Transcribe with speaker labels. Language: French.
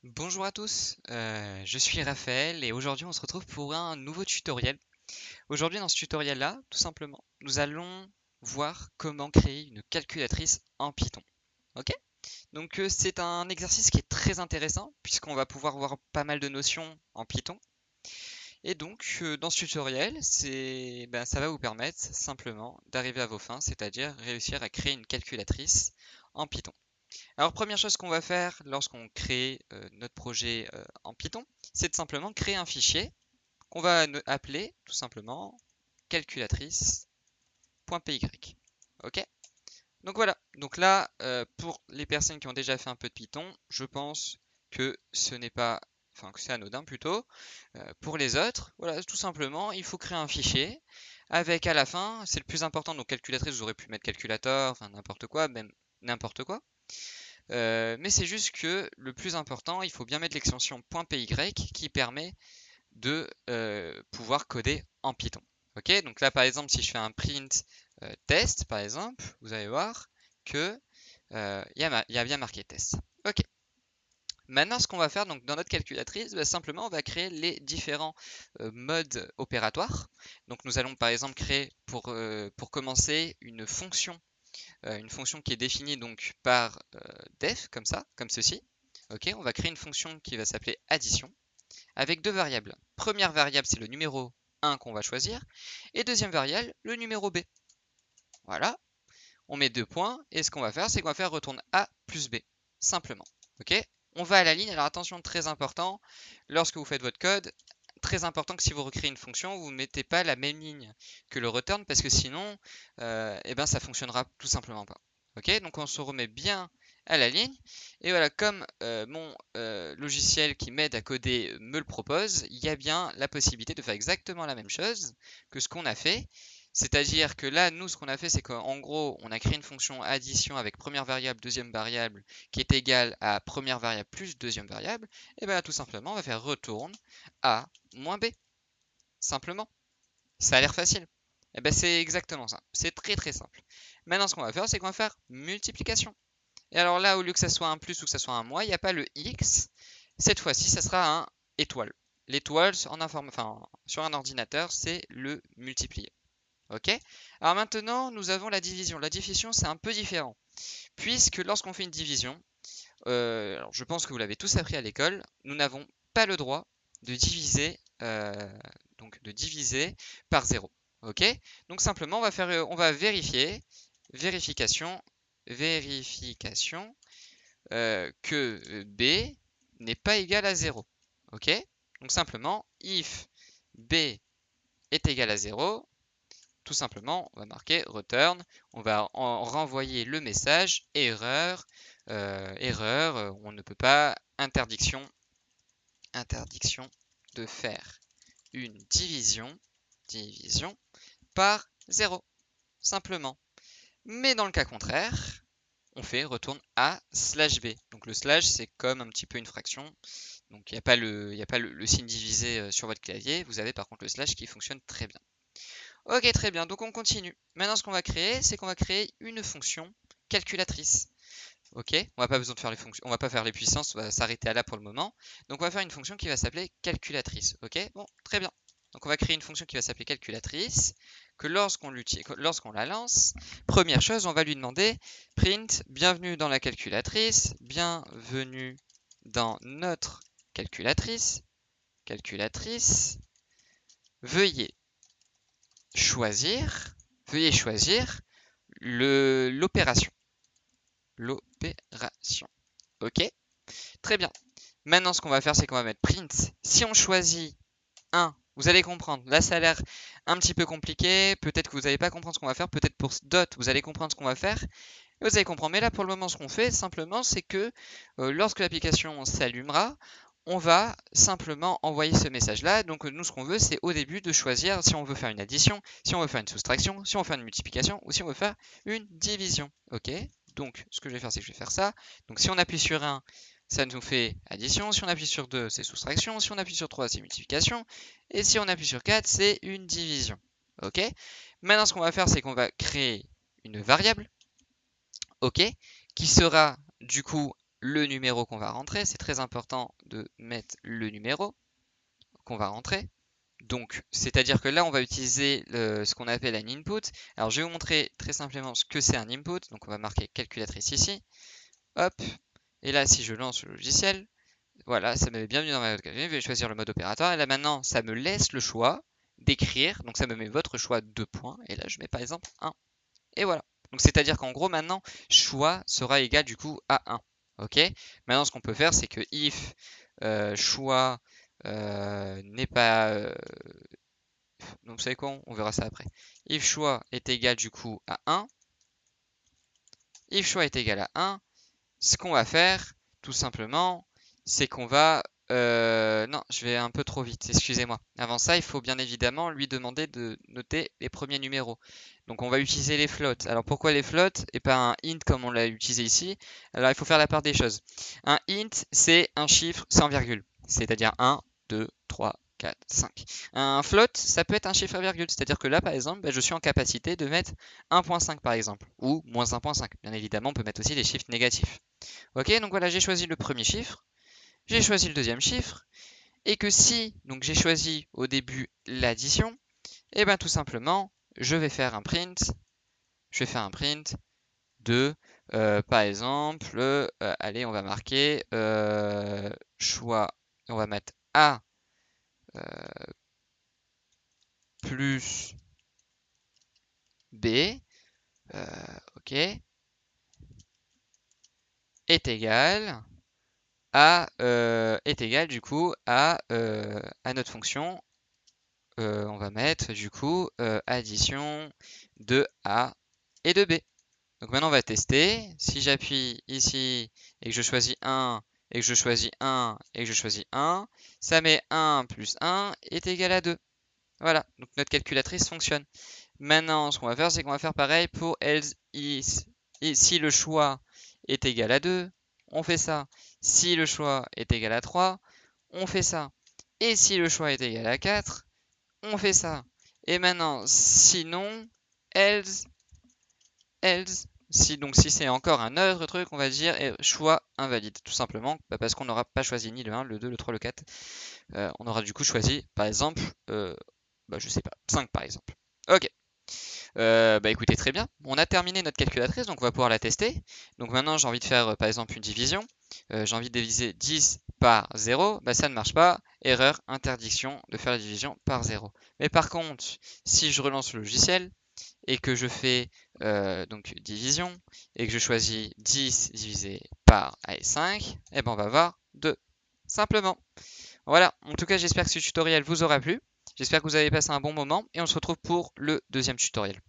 Speaker 1: Bonjour à tous, je suis Raphaël et aujourd'hui on se retrouve pour un nouveau tutoriel. Aujourd'hui dans ce tutoriel-là, tout simplement, nous allons voir comment créer une calculatrice en Python. Ok? Donc c'est un exercice qui est très intéressant puisqu'on va pouvoir voir pas mal de notions en Python. Et donc dans ce tutoriel, ça va vous permettre simplement d'arriver à vos fins, c'est-à-dire réussir à créer une calculatrice en Python. Alors, première chose qu'on va faire lorsqu'on crée notre projet en Python, c'est de simplement créer un fichier qu'on va appeler tout simplement calculatrice.py. Ok? Donc voilà. Donc là, pour les personnes qui ont déjà fait un peu de Python, je pense que ce n'est pas, enfin que c'est anodin plutôt. Pour les autres, voilà, tout simplement, il faut créer un fichier avec à la fin, c'est le plus important. Donc calculatrice, vous aurez pu mettre calculateur, enfin n'importe quoi, même n'importe quoi. Mais c'est juste que le plus important, il faut bien mettre l'extension .py qui permet de pouvoir coder en Python. Ok, donc là par exemple, si je fais un print test, par exemple, vous allez voir que il y a bien marqué test. Ok. Maintenant, ce qu'on va faire donc dans notre calculatrice, simplement, on va créer les différents modes opératoires. Donc, nous allons par exemple créer pour commencer une fonction qui est définie donc par def, comme ça, comme ceci. Ok, on va créer une fonction qui va s'appeler addition, avec deux variables. Première variable, c'est le numéro 1 qu'on va choisir, et deuxième variable, le numéro b. Voilà, on met deux points, et ce qu'on va faire, c'est qu'on va faire retourne a plus b, simplement. Ok, on va à la ligne. Alors attention, très important, lorsque vous faites votre code, très important que si vous recréez une fonction, vous ne mettez pas la même ligne que le return, parce que sinon, ça fonctionnera tout simplement pas. Ok, donc on se remet bien à la ligne. Et voilà, comme mon logiciel qui m'aide à coder me le propose, il y a bien la possibilité de faire exactement la même chose que ce qu'on a fait. C'est-à-dire que là, nous, ce qu'on a fait, c'est qu'en gros, on a créé une fonction addition avec première variable, deuxième variable, qui est égale à première variable plus deuxième variable. Et bien tout simplement, on va faire retourne a moins b, simplement. Ça a l'air facile. Et bien c'est exactement ça. C'est très très simple. Maintenant, ce qu'on va faire, c'est qu'on va faire multiplication. Et alors là, au lieu que ça soit un plus ou que ça soit un moins, il n'y a pas le x. Cette fois-ci, ça sera un étoile. L'étoile, sur un ordinateur, c'est le multiplier. Ok? Alors maintenant, nous avons la division. La division, c'est un peu différent. Puisque lorsqu'on fait une division, alors je pense que vous l'avez tous appris à l'école, nous n'avons pas le droit de diviser, de diviser par 0. Ok? Donc simplement, on va vérifier, vérification, vérification, que b n'est pas égal à 0. Ok? Donc simplement, if b est égal à 0, tout simplement, on va marquer return, on va en renvoyer le message erreur, on ne peut pas, interdiction de faire une division par 0, simplement. Mais dans le cas contraire, on fait retourne a slash b. Donc le slash, c'est comme un petit peu une fraction. Donc il n'y a pas le signe divisé sur votre clavier. Vous avez par contre le slash qui fonctionne très bien. Ok, très bien. Donc on continue. Maintenant, ce qu'on va créer, c'est qu'on va créer une fonction calculatrice. Ok, on va pas besoin de faire les fonctions, on va pas faire les puissances, on va s'arrêter à là pour le moment. Donc on va faire une fonction qui va s'appeler calculatrice. Ok, bon, très bien. Donc on va créer une fonction qui va s'appeler calculatrice, que lorsqu'on la lance, première chose, on va lui demander print bienvenue dans la calculatrice, bienvenue dans notre calculatrice, veuillez choisir, l'opération. Ok, très bien. Maintenant, ce qu'on va faire, c'est qu'on va mettre print. Si on choisit 1, vous allez comprendre. Là, ça a l'air un petit peu compliqué. Peut-être que vous n'allez pas comprendre ce qu'on va faire. Peut-être pour dot, vous allez comprendre ce qu'on va faire. Et vous allez comprendre. Mais là, pour le moment, ce qu'on fait, simplement, c'est que lorsque l'application s'allumera, on va simplement envoyer ce message-là. Donc, nous, ce qu'on veut, c'est au début de choisir si on veut faire une addition, si on veut faire une soustraction, si on veut faire une multiplication ou si on veut faire une division. Ok? Donc, ce que je vais faire, c'est que je vais faire ça. Donc, si on appuie sur 1, ça nous fait addition. Si on appuie sur 2, c'est soustraction. Si on appuie sur 3, c'est multiplication. Et si on appuie sur 4, c'est une division. Ok? Maintenant, ce qu'on va faire, c'est qu'on va créer une variable, ok, qui sera du coup le numéro qu'on va rentrer. C'est très important de mettre le numéro qu'on va rentrer. Donc, c'est-à-dire que là, on va utiliser ce qu'on appelle un input. Alors, je vais vous montrer très simplement ce que c'est un input. Donc, on va marquer calculatrice ici. Hop. Et là, si je lance le logiciel, voilà, ça me met bienvenue dans ma je vais choisir le mode opératoire. Et là, maintenant, ça me laisse le choix d'écrire. Donc, ça me met votre choix 2 points. Et là, je mets par exemple 1. Et voilà. Donc, c'est-à-dire qu'en gros, maintenant, choix sera égal du coup à 1. Ok. Maintenant, ce qu'on peut faire, c'est que if choix n'est pas... donc, vous savez quoi? On verra ça après. If choix est égal du coup à 1. If choix est égal à 1. Ce qu'on va faire, tout simplement, c'est qu'on va... non, je vais un peu trop vite, excusez-moi. Avant ça, il faut bien évidemment lui demander de noter les premiers numéros. Donc on va utiliser les floats. Alors pourquoi les floats et pas un int comme on l'a utilisé ici? Alors il faut faire la part des choses. Un int, c'est un chiffre sans virgule, c'est-à-dire 1, 2, 3, 4, 5. Un float, ça peut être un chiffre à virgule, c'est-à-dire que là, par exemple, je suis en capacité de mettre 1.5 par exemple, ou moins 1.5. Bien évidemment, on peut mettre aussi des chiffres négatifs. Ok, donc voilà, j'ai choisi le premier chiffre, j'ai choisi le deuxième chiffre, et que si donc j'ai choisi au début l'addition, et bien tout simplement, je vais faire un print, de, par exemple, allez, on va marquer choix, on va mettre A plus B, ok, est égal à du coup à notre fonction. On va mettre du coup addition de A et de B. Donc maintenant on va tester. Si j'appuie ici et que je choisis 1 et que je choisis 1 et que je choisis 1, ça met 1 plus 1 est égal à 2. Voilà, donc notre calculatrice fonctionne. Maintenant, ce qu'on va faire, c'est qu'on va faire pareil pour else if. Et si le choix est égal à 2, on fait ça. Si le choix est égal à 3, on fait ça. Et si le choix est égal à 4, on fait ça. Et maintenant, sinon, else, si c'est encore un autre truc, on va dire choix invalide, tout simplement, parce qu'on n'aura pas choisi ni le 1, le 2, le 3, le 4. On aura du coup choisi, par exemple, je sais pas, 5 par exemple. Ok. Écoutez, très bien. On a terminé notre calculatrice, donc on va pouvoir la tester. Donc maintenant, j'ai envie de faire, par exemple, une division. J'ai envie de diviser 10 par 0. Ça ne marche pas. Erreur, interdiction de faire la division par 0. Mais par contre, si je relance le logiciel et que je fais donc division et que je choisis 10 divisé par 5, et ben on va voir 2. Simplement. Voilà, en tout cas, j'espère que ce tutoriel vous aura plu. J'espère que vous avez passé un bon moment et on se retrouve pour le deuxième tutoriel.